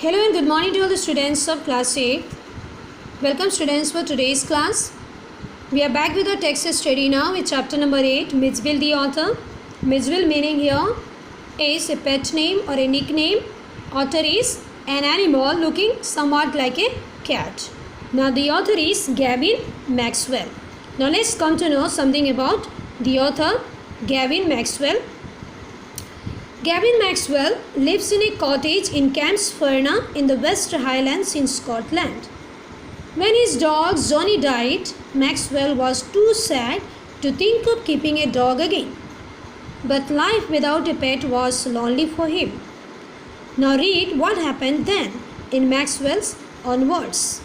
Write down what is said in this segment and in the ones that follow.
Hello and good morning to all the students of class 8. Welcome students for today's class. We are back with our text study now with chapter number 8, Mitzville the author. Mitzville meaning here is a pet name or a nickname. Author is an animal looking somewhat like a cat. Now the author is Gavin Maxwell. Now let's come to know something about the author Gavin Maxwell. Gavin Maxwell lives in a cottage in Camps Ferna in the West Highlands in Scotland. When his dog Johnny died, Maxwell was too sad to think of keeping a dog again. But life without a pet was lonely for him. Now read what happened then in Maxwell's own words.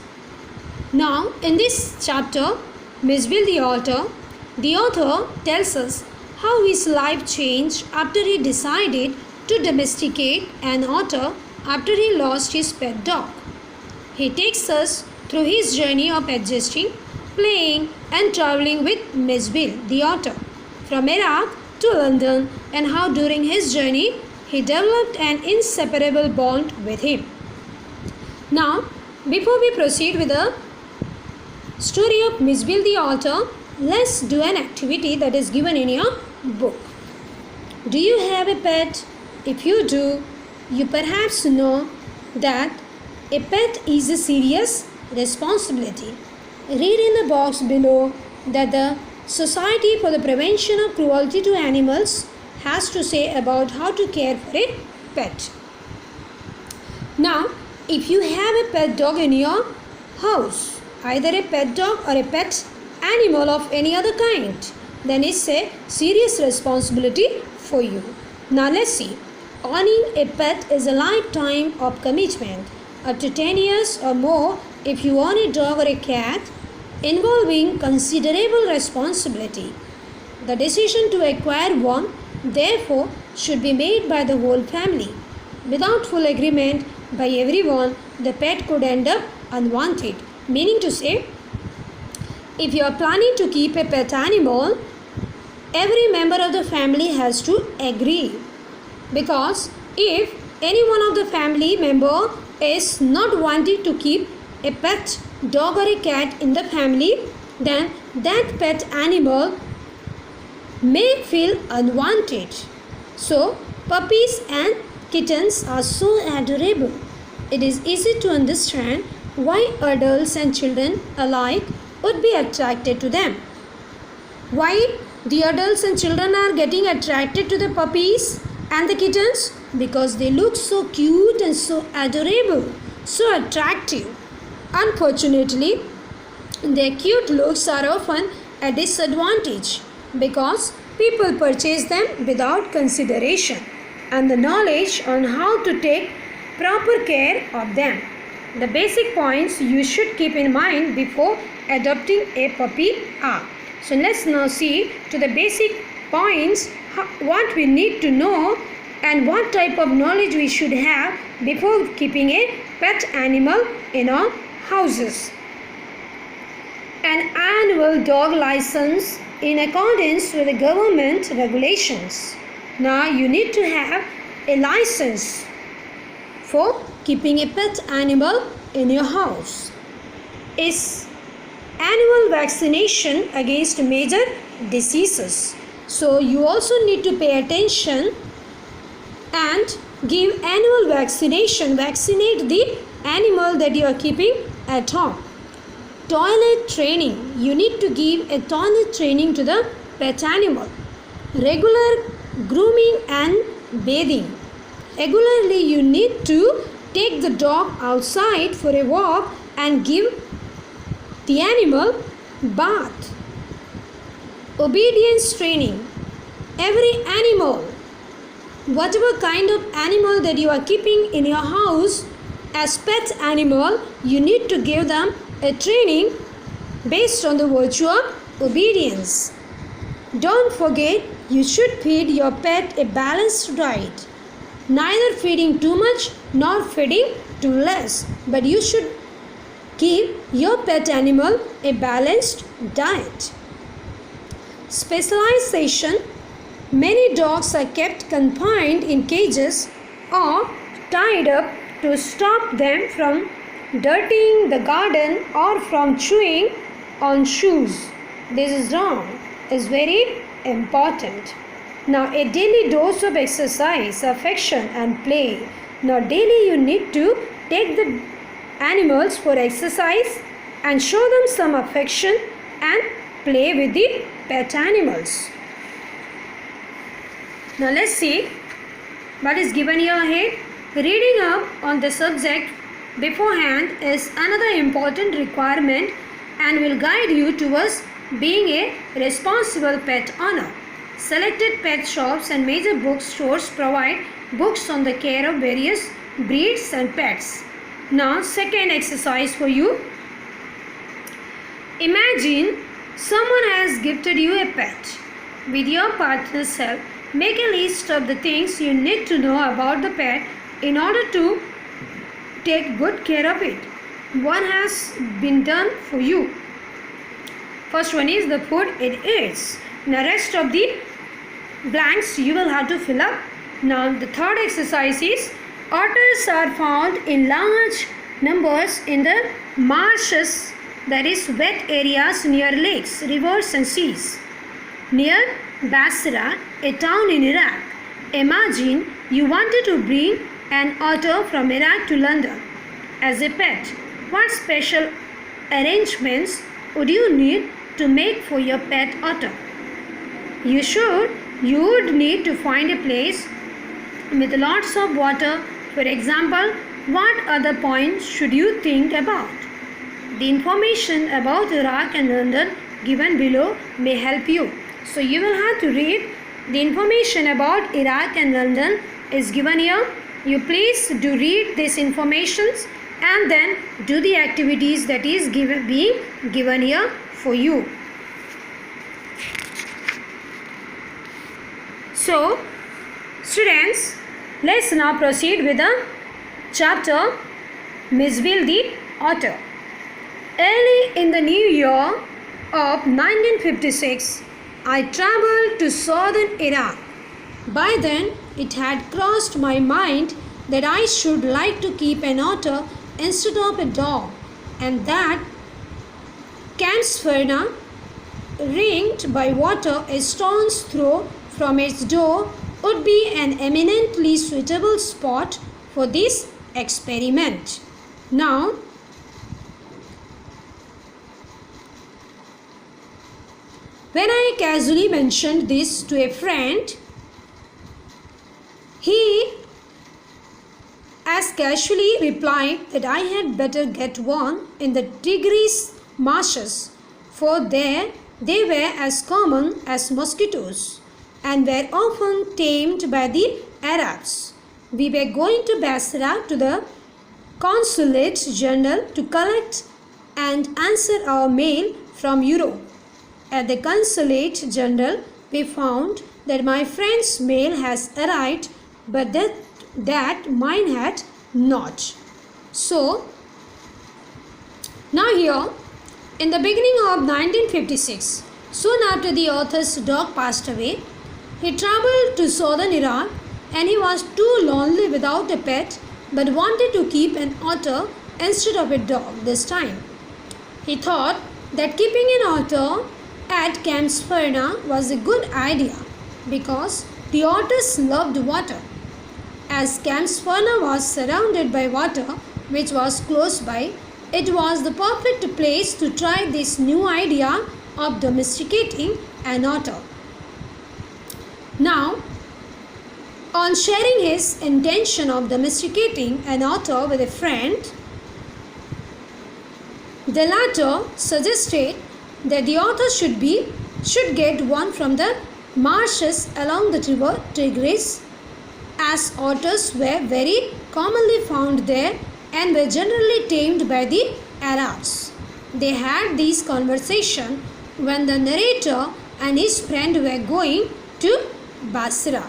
Now in this chapter, Mitzville the author tells us how his life changed after he decided to domesticate an otter after he lost his pet dog. He takes us through his journey of adjusting, playing and traveling with Mitzville the otter from Iraq to London, and how during his journey he developed an inseparable bond with him. Now, before we proceed with the story of Mitzville the otter, let's do an activity that is given in your book. Do you have a pet? If you do, you perhaps know that a pet is a serious responsibility. Read in the box below that the Society for the Prevention of Cruelty to Animals has to say about how to care for a pet. Now, if you have a pet dog in your house, either a pet dog or a pet animal of any other kind, then it's a serious responsibility for you. Now let's see. Owning a pet is a lifetime of commitment, up to 10 years or more if you own a dog or a cat, involving considerable responsibility. The decision to acquire one, therefore, should be made by the whole family. Without full agreement by everyone, the pet could end up unwanted. Meaning to say, if you are planning to keep a pet animal, every member of the family has to agree. Because if any one of the family member is not wanting to keep a pet dog or a cat in the family, then that pet animal may feel unwanted. So, puppies and kittens are so adorable. It is easy to understand why adults and children alike would be attracted to them. Why the adults and children are getting attracted to the puppies and the kittens? Because they look so cute and so adorable, so attractive. Unfortunately, their cute looks are often a disadvantage because people purchase them without consideration and the knowledge on how to take proper care of them. The basic points you should keep in mind before adopting a puppy are. So let's now see to the basic points what we need to know and what type of knowledge we should have before keeping a pet animal in our houses. An annual dog license in accordance with the government regulations. Now you need to have a license for keeping a pet animal in your house. Is annual vaccination against major diseases. So you also need to pay attention and give annual vaccination. Vaccinate the animal that you are keeping at home. Toilet training. You need to give a toilet training to the pet animal. Regular grooming and bathing. Regularly you need to take the dog outside for a walk and give the animal bath. Obedience training. Every animal, whatever kind of animal that you are keeping in your house as pet animal, you need to give them a training based on the virtue of obedience. Don't forget, you should feed your pet a balanced diet. Neither feeding too much nor feeding too less, but you should give your pet animal a balanced diet. Specialization. Many dogs are kept confined in cages or tied up to stop them from dirtying the garden or from chewing on shoes. This is wrong. Is very important. Now a daily dose of exercise, affection and play. Now daily you need to take the animals for exercise and show them some affection and play with the pet animals. Now let's see what is given here ahead. Reading up on the subject beforehand is another important requirement and will guide you towards being a responsible pet owner. Selected pet shops and major bookstores provide books on the care of various breeds and pets. Now, second exercise for you. Imagine someone has gifted you a pet. With your partner's help, make a list of the things you need to know about the pet in order to take good care of it. What has been done for you? First one is the food it eats. Now rest of the blanks you will have to fill up. Now the third exercise is otters are found in large numbers in the marshes, that is wet areas near lakes, rivers and seas. Near Basra, a town in Iraq, imagine you wanted to bring an otter from Iraq to London as a pet. What special arrangements would you need to make for your pet otter? You would need to find a place with lots of water. For example, what other points should you think about? The information about Iraq and London given below may help you. So you will have to read the information about Iraq and London is given here. You please do read these informations and then do the activities that is being given here for you. So, students, let's now proceed with the chapter Misville the Otter. Early in the new year of 1956, I traveled to southern Iraq. By then, it had crossed my mind that I should like to keep an otter instead of a dog, and that Camsferna, ringed by water a stone's throw from its door, would be an eminently suitable spot for this experiment. Now, when I casually mentioned this to a friend, he as casually replied that I had better get one in the Tigris marshes, for there they were as common as mosquitoes and were often tamed by the Arabs. We were going to Basra to the Consulate General to collect and answer our mail from Europe. At the Consulate General, we found that my friend's mail has arrived, but that mine had not. So, now here, in the beginning of 1956, soon after the author's dog passed away, he traveled to southern Iraq and he was too lonely without a pet but wanted to keep an otter instead of a dog this time. He thought that keeping an otter at Camsferna was a good idea because the otters loved water. As Camsferna was surrounded by water which was close by, it was the perfect place to try this new idea of domesticating an otter. Now, on sharing his intention of domesticating an otter with a friend, the latter suggested that the otter should get one from the marshes along the river Tigris, as otters were very commonly found there and were generally tamed by the Arabs. They had this conversation when the narrator and his friend were going to Basra.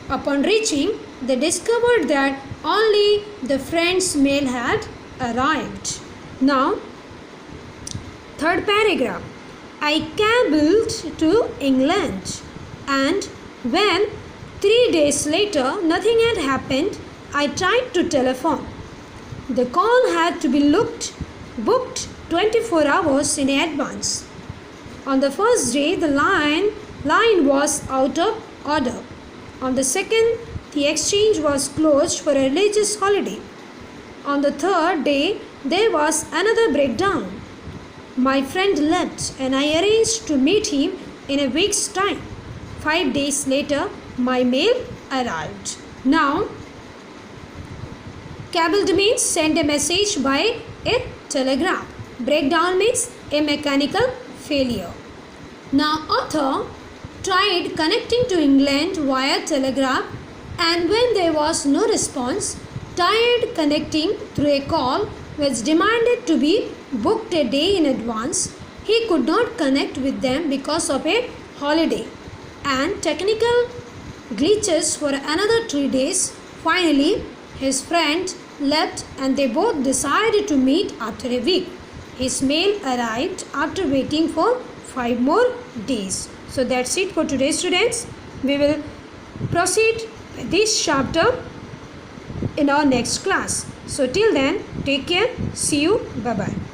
Upon reaching, they discovered that only the friend's mail had arrived. Now, third paragraph. I cabled to England, and when 3 days later nothing had happened, I tried to telephone. The call had to be booked 24 hours in advance. On the first day, the line was out of order. On the second, the exchange was closed for a religious holiday. On the third day, there was another breakdown. My friend left and I arranged to meet him in a week's time. 5 days later, my mail arrived. Now, cabled means send a message by a telegraph. Breakdown means a mechanical failure. Now, author tried connecting to England via telegraph, and when there was no response, tried connecting through a call which demanded to be booked a day in advance. He could not connect with them because of a holiday and technical glitches for another 3 days. Finally, his friend left and they both decided to meet after a week. His mail arrived after waiting for 5 more days. So that's it for today, students. We will proceed with this chapter in our next class. So till then, take care. See you. Bye-bye.